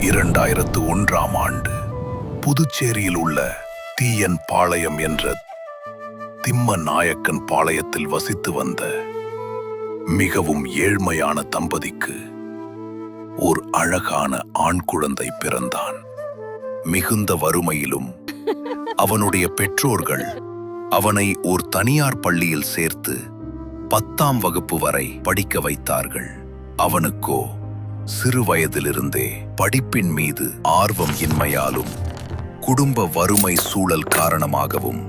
2001ஆம் ஆண்டு புதுச்சேரியில் உள்ள தீயன் பாளையம் என்ற திம்ம நாயக்கன் பாளையத்தில் வசித்து வந்த மிகவும் ஏழ்மையான தம்பதிக்கு ஓர் அழகான ஆண் குழந்தை பிறந்தான். மிகுந்த வறுமையிலும் அவனுடைய பெற்றோர்கள் அவனை ஓர் தனியார் பள்ளியில் சேர்த்து 10ஆம் வகுப்பு வரை படிக்க வைத்தார்கள். அவனுக்கோ சிறு வயதிலிருந்தே படிப்பின் மீது ஆர்வம் இன்மையாலும் குடும்ப வறுமை சூழல் காரணமாகவும்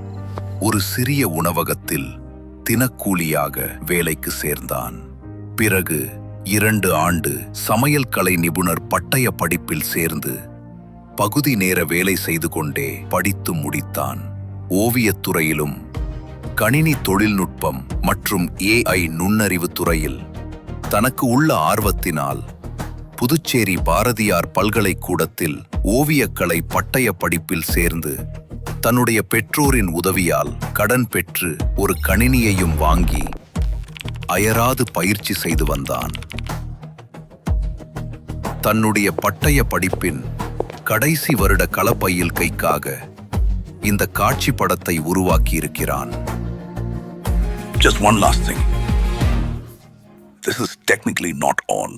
ஒரு சிறிய உணவகத்தில் தினக்கூலியாக வேலைக்கு சேர்ந்தான். பிறகு 2 ஆண்டு சமையல் கலை நிபுணர் பட்டய படிப்பில் சேர்ந்து பகுதி நேர வேலை செய்து கொண்டே படித்து முடித்தான். ஓவியத்துறையிலும் கணினி தொழில்நுட்பம் மற்றும் AI நுண்ணறிவு துறையில் தனக்கு உள்ள ஆர்வத்தினால் புதுச்சேரி பாரதியார் பல்கலைக்கூடத்தில் ஓவியக்கலை பட்டய படிப்பில் சேர்ந்து தன்னுடைய பெற்றோரின் உதவியால் கடன் பெற்று ஒரு கணினியையும் வாங்கி அயராது பயிற்சி செய்து வந்தான். தன்னுடைய பட்டய படிப்பின் கடைசி வருட களப்பையில் கைக்காக இந்த காட்சி படத்தை உருவாக்கியிருக்கிறான். Just one last thing. This is technically not all.